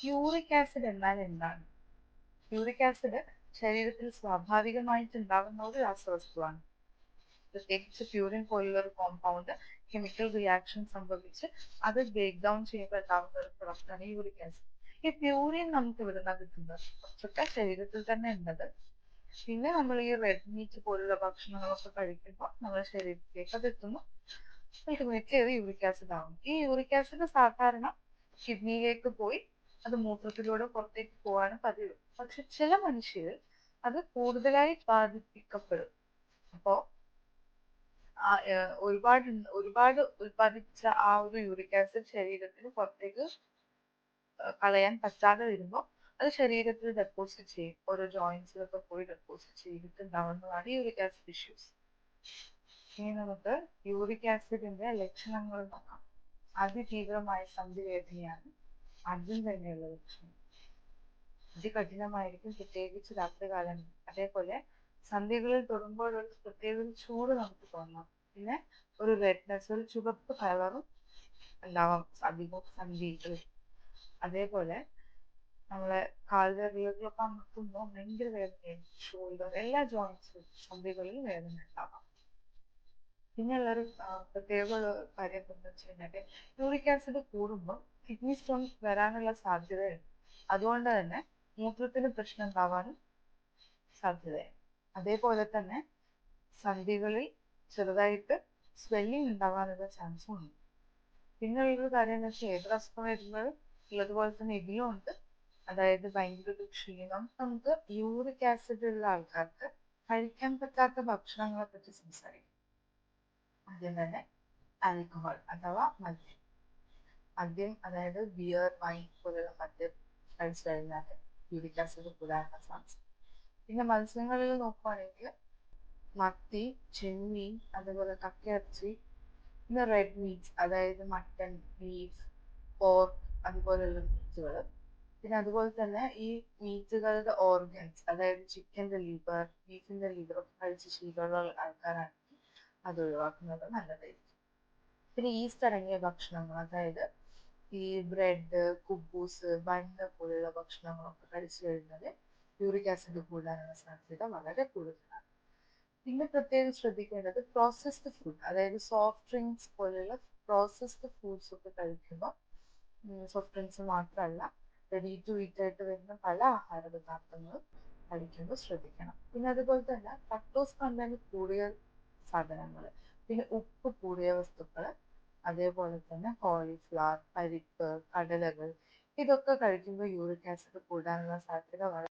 Uric acid എന്നാൽ എന്താണ്? Uric acid ശരീരത്തിൽ സ്വാഭാവികമായിട്ട് ഉണ്ടാകുന്ന ഒരു രാസവസ്തുവാണ്. പ്രത്യേകിച്ച് പ്യൂരിൻ പോലുള്ള ഒരു കോമ്പൗണ്ട് കെമിക്കൽ റിയാക്ഷൻ സംഭവിച്ച് അത് ബ്രേക്ക് ഡൗൺ ചെയ്യുമ്പോൾ ഉണ്ടാകുന്ന ഒരു പ്രൊഡക്റ്റാണ് യൂറിക് ആസിഡ്. ഈ പ്യൂരിൻ നമുക്ക് ഇവിടുന്ന് കിട്ടുന്നത് കുറച്ചൊക്കെ ശരീരത്തിൽ തന്നെ ഉള്ളത്. പിന്നെ നമ്മൾ ഈ റെഡ് മീറ്റ് പോലുള്ള ഭക്ഷണങ്ങളൊക്കെ കഴിക്കുമ്പോൾ നമ്മുടെ ശരീരത്തിലേക്ക് അത് എത്തുന്നു. അൾട്ടിമേറ്റ്ലി അത് യൂറിക് ആസിഡ് ആകും. ഈ യൂറിക് ആസിഡ് സാധാരണ കിഡ്നിയിലേക്ക് പോയി അത് മൂത്രത്തിലൂടെ പുറത്തേക്ക് പോകാനും പതിവ്. പക്ഷെ ചില മനുഷ്യരിൽ അത് കൂടുതലായി ബാധിപ്പിക്കപ്പെടും. അപ്പോ ഒരുപാട് ഒരുപാട് ഉൽപ്പാദിപ്പിച്ച ആ ഒരു യൂറിക് ആസിഡ് ശരീരത്തിന് പുറത്തേക്ക് കളയാൻ പറ്റാതെ വരുമ്പോൾ അത് ശരീരത്തിൽ ഡെപ്പോസിറ്റ് ചെയ്യും. ഓരോ ജോയിന്റ്സിലൊക്കെ പോയി ഡെപ്പോസിറ്റ് ചെയ്തിട്ടുണ്ടാവുന്നതാണ് യൂറിക് ആസിഡ് ഇഷ്യൂസ്. ഇനി നമുക്ക് യൂറിക് ആസിഡിന്റെ ലക്ഷണങ്ങൾ നോക്കാം. അതിതീവ്രമായ സന്ധിവേദനയാണ് ആദ്യം തന്നെയുള്ള ലക്ഷണം. അതികഠിനമായിരിക്കും, പ്രത്യേകിച്ച് രാത്രികാലങ്ങളിൽ. അതേപോലെ സന്ധികളിൽ തൊടുമ്പോൾ ഒരു പ്രത്യേക ചൂട് നമുക്ക് തോന്നാം. പിന്നെ ഒരു റെഡ്നെസ്, ഒരു ചുവപ്പ് കളറും ഉണ്ടാവാം അധികം സന്ധികളിൽ. അതേപോലെ നമ്മളെ കാൽവിരലുകളൊക്കെ അമർത്തുമ്പോൾ ഭയങ്കര വേദനയായിരിക്കും. ഷോൾഡർ, എല്ലാ ജോയിന്റ്സിലും സന്ധികളിൽ വേദന ഉണ്ടാവാം. പിന്നെയുള്ളൊരു പ്രത്യേക കാര്യം എന്താണെന്ന് വെച്ച് കഴിഞ്ഞാൽ യൂറിക് ആസിഡ് കൂടുമ്പോൾ കിഡ്നി സ്റ്റോൺ വരാനുള്ള സാധ്യതയുണ്ട്. അതുകൊണ്ട് തന്നെ മൂത്രത്തിന് പ്രശ്നം ഉണ്ടാവാനും സാധ്യതയുണ്ട്. അതേപോലെ തന്നെ സന്ധികളിൽ ചെറുതായിട്ട് സ്വെല്ലിങ് ഉണ്ടാവാനുള്ള ചാൻസും ഉണ്ട്. പിന്നെ ഉള്ളൊരു കാര്യം എന്ന് വെച്ചാൽ ഏതൊരു അസുഖം വരുമ്പോഴും ഉള്ളതുപോലെ തന്നെ ഇതിലും ഉണ്ട്. അതായത് ഭയങ്കര ക്ഷീണം. നമുക്ക് യൂറിക് ആസിഡ് ഉള്ള ആൾക്കാർക്ക് കഴിക്കാൻ പറ്റാത്ത ഭക്ഷണങ്ങളെ പറ്റി സംസാരിക്കും. ആദ്യം തന്നെ ആൽക്കഹോൾ അഥവാ മദ്യം. അതായത് ബിയർ, വൈൻ പോലുള്ള മദ്യം കഴിച്ചു കഴിഞ്ഞാൽ യൂറിക് ആസിഡ് കൂടാനുള്ള ചാൻസ്. പിന്നെ മത്സ്യങ്ങളിൽ നോക്കുവാണെങ്കിൽ മത്തി, ചെമ്മീൻ, അതുപോലെ കക്കയിറച്ചി, പിന്നെ റെഡ് മീറ്റ് അതായത് മട്ടൺ, ബീഫ്, പോർക്ക് അതുപോലെയുള്ള മീറ്റുകൾ. പിന്നെ അതുപോലെ തന്നെ ഈ മീറ്റുകളുടെ ഓർഗൻസ് അതായത് ചിക്കൻ്റെ ലിവർ, ബീഫിൻ്റെ ലിവർ ഒക്കെ കഴിച്ച് ശീലമുള്ള ആൾക്കാരാണെങ്കിൽ അത് ഒഴിവാക്കുന്നത് നല്ലതായിരിക്കും. പിന്നെ ഈസ്റ്റ് അടങ്ങിയ ഭക്ഷണങ്ങൾ, അതായത് ഈ ബ്രെഡ്, കുബൂസ്, ബണ്ണ് പോലുള്ള ഭക്ഷണങ്ങളൊക്കെ കഴിച്ചു കഴിഞ്ഞാൽ യൂറിക് ആസിഡ് കൂടാനുള്ള സാധ്യത വളരെ കൂടുതലാണ്. പിന്നെ പ്രത്യേകം ശ്രദ്ധിക്കേണ്ടത് പ്രോസസ്ഡ് ഫുഡ്, അതായത് സോഫ്റ്റ് ഡ്രിങ്ക്സ് പോലുള്ള പ്രോസസ്ഡ് ഫ്രൂട്ട്സ് ഒക്കെ കഴിക്കുമ്പോൾ, സോഫ്റ്റ് ഡ്രിങ്ക്സ് മാത്രമല്ല റെഡി ടു ഈറ്റ് ആയിട്ട് വരുന്ന പല ആഹാര പദാർത്ഥങ്ങളും കഴിക്കുമ്പോൾ ശ്രദ്ധിക്കണം. പിന്നെ അതുപോലെ തന്നെ ലക്ടോസ് കണ്ടന്റ് കൂടിയ സാധനങ്ങൾ, പിന്നെ ഉപ്പ് കൂടിയ വസ്തുക്കൾ, അതേപോലെ തന്നെ കോളിഫ്ലവർ, പരിപ്പ്, കടലകൾ, ഇതൊക്കെ കഴിക്കുമ്പോൾ യൂറിക് ആസിഡ് കൂടാനുള്ള സാധ്യത വളരെ